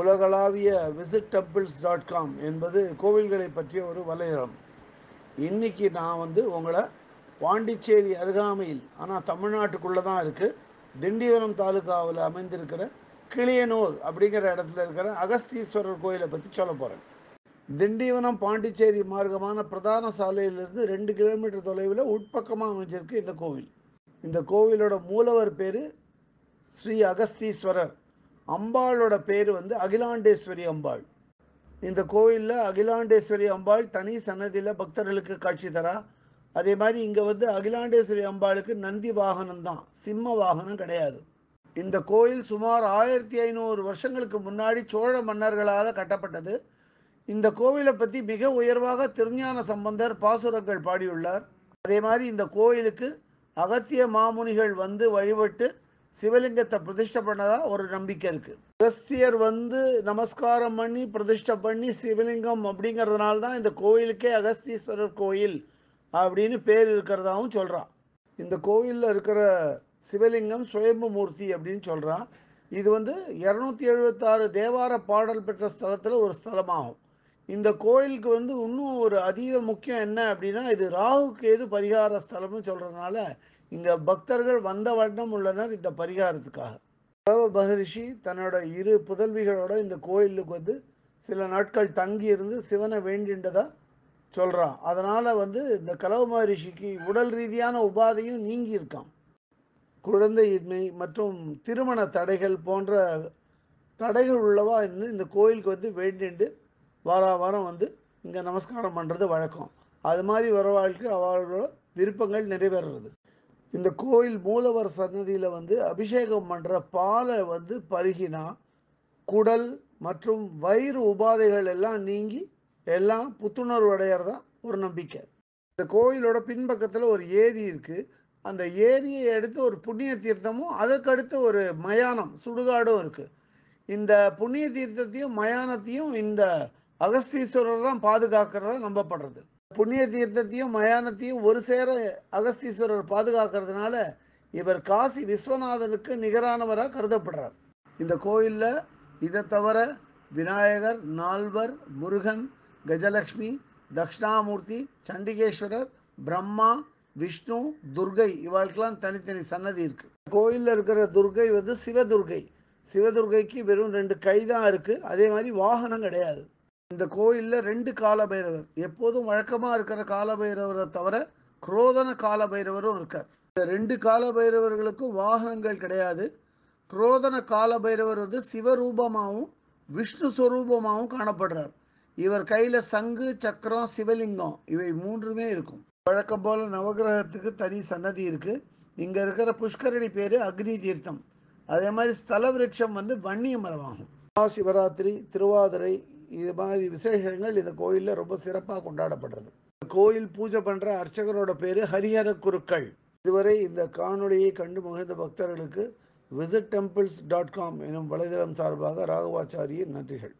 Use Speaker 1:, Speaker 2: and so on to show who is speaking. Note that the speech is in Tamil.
Speaker 1: உலகளாவிய visitTemples.com என்பது கோவில்களை பற்றிய ஒரு வலைதளம். இன்னைக்கு நான் உங்களை பாண்டிச்சேரி அருகாமையில், ஆனால் தமிழ்நாட்டுக்குள்ளே தான் இருக்குது, திண்டிவனம் தாலுகாவில் அமைந்திருக்கிற கிளியனூர் அப்படிங்கிற இடத்துல இருக்கிற அகஸ்தீஸ்வரர் கோயிலை பற்றி சொல்ல போகிறேன். திண்டிவனம் பாண்டிச்சேரி மார்க்கமான பிரதான சாலையிலிருந்து 2 கிலோமீட்டர் தொலைவில் உட்பக்கமாக அமைஞ்சிருக்கு இந்த கோவில். இந்த கோவிலோட மூலவர் பேர் ஸ்ரீ அகஸ்தீஸ்வரர். அம்பாளோட பேர் அகிலாண்டேஸ்வரி அம்பாள். இந்த கோயிலில் அகிலாண்டேஸ்வரி அம்பாள் தனி சன்னதியில் பக்தர்களுக்கு காட்சி தரா. அதே மாதிரி இங்கே அகிலாண்டேஸ்வரி அம்பாளுக்கு நந்தி வாகனம் தான், சிம்ம வாகனம் கிடையாது. இந்த கோயில் சுமார் 1500 வருஷங்களுக்கு முன்னாடி சோழ மன்னர்களால் கட்டப்பட்டது. இந்த கோவிலை பற்றி மிக உயர்வாக திருஞான சம்பந்தர் பாசுரங்கள் பாடியுள்ளார். அதே மாதிரி இந்த கோயிலுக்கு அகத்திய மாமுனிகள் வழிபட்டு சிவலிங்கத்தை பிரதிஷ்டை பண்ணதா ஒரு நம்பிக்கை இருக்கு. அகஸ்தியர் நமஸ்காரம் பண்ணி பிரதிஷ்டை பண்ணி சிவலிங்கம் அப்படிங்கிறதுனால தான் இந்த கோயிலுக்கே அகஸ்தீஸ்வரர் கோயில் அப்படின்னு பேர் இருக்கிறதாவும் சொல்றான். இந்த கோயிலில் இருக்கிற சிவலிங்கம் சுயம்பு மூர்த்தி அப்படின்னு சொல்றான். இது 276 தேவார பாடல் பெற்ற ஸ்தலத்தில் ஒரு ஸ்தலமாகும். இந்த கோயிலுக்கு இன்னும் ஒரு அதீத முக்கியம் என்ன அப்படின்னா, இது ராகு கேது பரிகார ஸ்தலம்னு சொல்றதுனால இங்கே பக்தர்கள் வந்த வண்ணம் உள்ளனர் இந்த பரிகாரத்துக்காக. கலவ மகரிஷி தன்னோட 2 புதல்விகளோட இந்த கோயிலுக்கு சில நாட்கள் தங்கி இருந்து சிவனை வேண்டின்றதா சொல்கிறான். அதனால் இந்த கலவ மகரிஷிக்கு உடல் ரீதியான உபாதையும் நீங்கி இருக்கான். குழந்தையின்மை மற்றும் திருமண தடைகள் போன்ற தடைகள் உள்ளவா இந்த கோயிலுக்கு வேண்டிண்டு வாரம் இங்கே நமஸ்காரம் பண்ணுறது வழக்கம். அது மாதிரி வரவாளுக்கு அவர்களோட விருப்பங்கள் நிறைவேறது. இந்த கோயில் மூலவர் சன்னதியில் அபிஷேகம் பண்ணுற பாலை பருகினா குடல் மற்றும் வயிறு உபாதைகள் எல்லாம் நீங்கி எல்லாம் புத்துணர்வு அடையிறதா ஒரு நம்பிக்கை. இந்த கோயிலோட பின்பக்கத்தில் ஒரு ஏரி இருக்குது. அந்த ஏரியை அடுத்து ஒரு புண்ணிய தீர்த்தமும் அதற்கடுத்து ஒரு மயானம் சுடுகாடும் இருக்குது. இந்த புண்ணிய தீர்த்தத்தையும் மயானத்தையும் இந்த அகஸ்தீஸ்வரர் தான் பாதுகாக்கிறதா நம்பப்படுறது. புண்ணிய தீர்த்தத்தையும் மயானத்தையும் ஒரு சேர அகஸ்தீஸ்வரர் பாதுகாக்கிறதுனால இவர் காசி விஸ்வநாதனுக்கு நிகரானவராக கருதப்படுறார். இந்த கோயிலில் இதை தவிர விநாயகர், நால்வர், முருகன், கஜலட்சுமி, தட்சிணாமூர்த்தி, சண்டிகேஸ்வரர், பிரம்மா, விஷ்ணு, துர்கை இவர்களுக்கெல்லாம் தனித்தனி சன்னதி இருக்கு. கோயிலில் இருக்கிற துர்கை சிவதுர்கை. சிவதுர்கைக்கு வெறும் 2 கை தான் இருக்கு. அதே மாதிரி வாகனம் கிடையாது. இந்த கோயிலில் 2 காலபைரவர், எப்போதும் வழக்கமாக இருக்கிற காலபைரவரை தவிர குரோதன காலபைரவரும் இருக்கார். இந்த 2 காலபைரவர்களுக்கும் வாகனங்கள் கிடையாது. குரோதன காலபைரவர் சிவரூபமாகவும் விஷ்ணு ஸ்வரூபமாகவும் காணப்படுறார். இவர் கையில் சங்கு, சக்கரம், சிவலிங்கம் இவை 3மே இருக்கும். வழக்கம் போல் நவகிரகத்துக்கு தனி சன்னதி இருக்குது. இங்கே இருக்கிற புஷ்கரணி பேர் அக்னி தீர்த்தம். அதே மாதிரி ஸ்தல விருட்சம் வன்னிய மரமாகும். சிவராத்திரி, திருவாதிரை இது மாதிரி விசேஷங்கள் இந்த கோயிலில் ரொம்ப சிறப்பாக கொண்டாடப்படுறது. கோயில் பூஜை பண்ணுற அர்ச்சகரோட பேர் ஹரிஹர குருக்கள். இதுவரை இந்த காணொளியை கண்டு மகிழ்ந்த பக்தர்களுக்கு visitTemples.com எனும் வலைதளம் சார்பாக ராகவாச்சாரியின் நன்றிகள்.